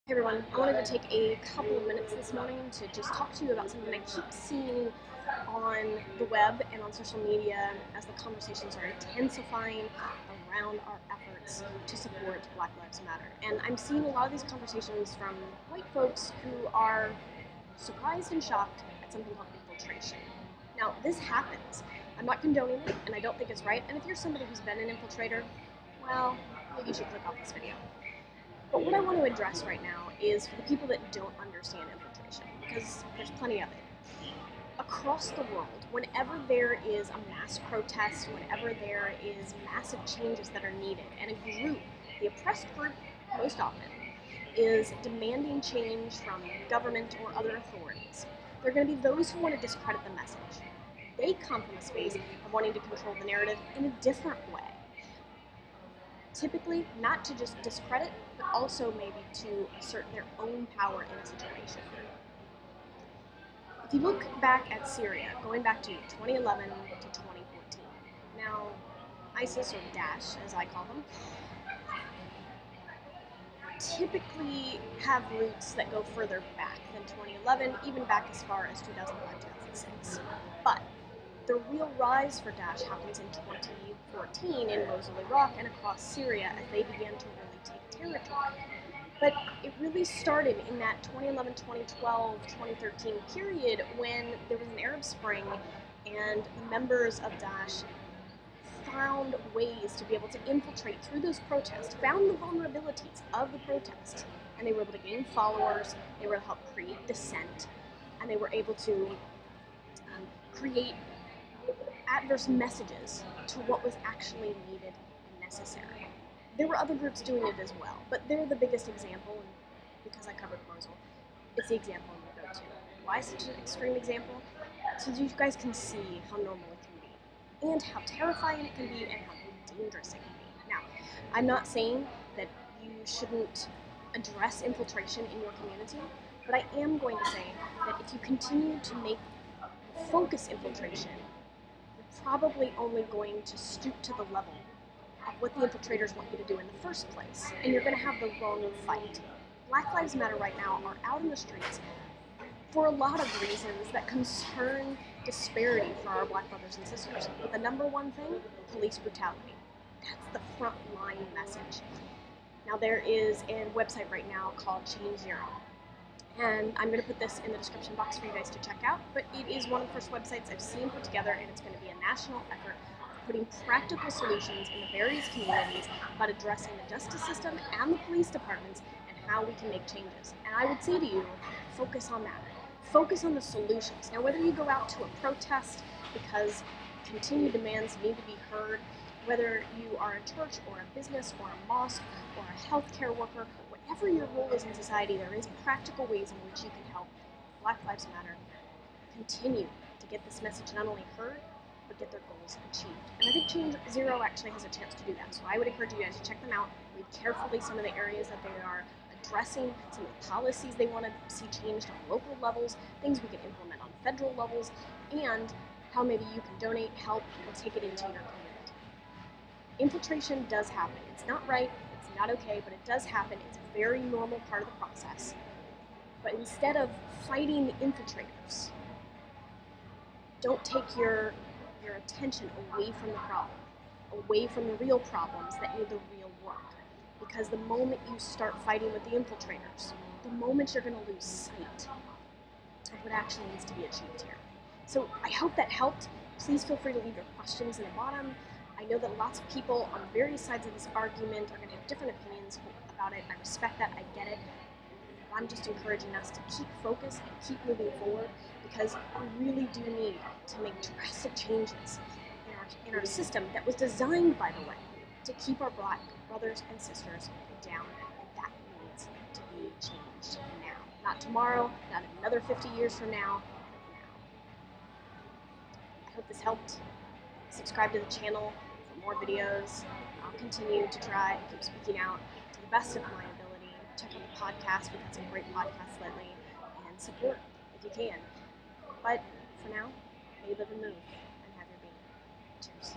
Hey everyone, I wanted to take a couple of minutes this morning to just talk to you about something I keep seeing on the web and on social media as the conversations are intensifying around our efforts to support Black Lives Matter. And I'm seeing a lot of these conversations from white folks who are surprised and shocked at something called infiltration. Now, this happens. I'm not condoning it, and I don't think it's right. And if you're somebody who's been an infiltrator, well, maybe you should click off this video. But what I want to address right now is for the people that don't understand infiltration, because there's plenty of it. Across the world, whenever there is a mass protest, whenever there is massive changes that are needed, and a group, the oppressed group most often, is demanding change from government or other authorities, there are going to be those who want to discredit the message. They come from a space of wanting to control the narrative in a different way. Typically, not to just discredit, but also maybe to assert their own power in a situation. If you look back at Syria, going back to 2011 to 2014, now ISIS, or Daesh as I call them, typically have roots that go further back than 2011, even back as far as 2005-2006. But the real rise for Daesh happens in 2014 in Mosul, Iraq, and across Syria as they began to really take territory. But it really started in that 2011, 2012, 2013 period when there was an Arab Spring and the members of Daesh found ways to be able to infiltrate through those protests, found the vulnerabilities of the protests, and they were able to gain followers, they were able to help create dissent, and they were able to create adverse messages to what was actually needed and necessary. There were other groups doing it as well, but they're the biggest example, and because I covered Mosul, it's the example I'm going to go to. Why such an extreme example? So you guys can see how normal it can be, and how terrifying it can be, and how dangerous it can be. Now, I'm not saying that you shouldn't address infiltration in your community, but I am going to say that if you continue to make focus infiltration, probably only going to stoop to the level of what the infiltrators want you to do in the first place, and you're going to have the wrong fight. Black Lives Matter right now are out in the streets for a lot of reasons that concern disparity for our Black brothers and sisters. But the number one thing, police brutality. That's the front line message. Now there is a website right now called Change Zero. And I'm going to put this in the description box for you guys to check out, but it is one of the first websites I've seen put together, and it's going to be a national effort of putting practical solutions in the various communities about addressing the justice system and the police departments and how we can make changes. And I would say to you, focus on that. Focus on the solutions. Now, whether you go out to a protest because continued demands need to be heard, whether you are a church or a business or a mosque or a healthcare worker, whatever your role is in society, there is practical ways in which you can help Black Lives Matter continue to get this message not only heard, but get their goals achieved. And I think Change Zero actually has a chance to do that. So I would encourage you guys to check them out, read carefully some of the areas that they are addressing, some of the policies they want to see changed on local levels, things we can implement on federal levels, and how maybe you can donate, help, and take it into your community. Infiltration does happen. It's not right, it's not okay, but it does happen. It's a very normal part of the process. But instead of fighting the infiltrators, don't take your attention away from the problem, away from the real problems that need the real work. Because the moment you start fighting with the infiltrators, the moment you're going to lose sight of what actually needs to be achieved here. So I hope that helped. Please feel free to leave your questions in the bottom. I know that lots of people on various sides of this argument are going to have different opinions about it. I respect that. I get it. I'm just encouraging us to keep focused and keep moving forward, because we really do need to make drastic changes in our system that was designed, by the way, to keep our Black brothers and sisters down, and that needs to be changed now. Not tomorrow, not another 50 years from now, but now. I hope this helped. Subscribe to the channel for more videos. I'll continue to try and keep speaking out to the best of my ability. Check out the podcast. We've had some great podcasts lately. And support if you can. But for now, may you live and move and have your being. Cheers.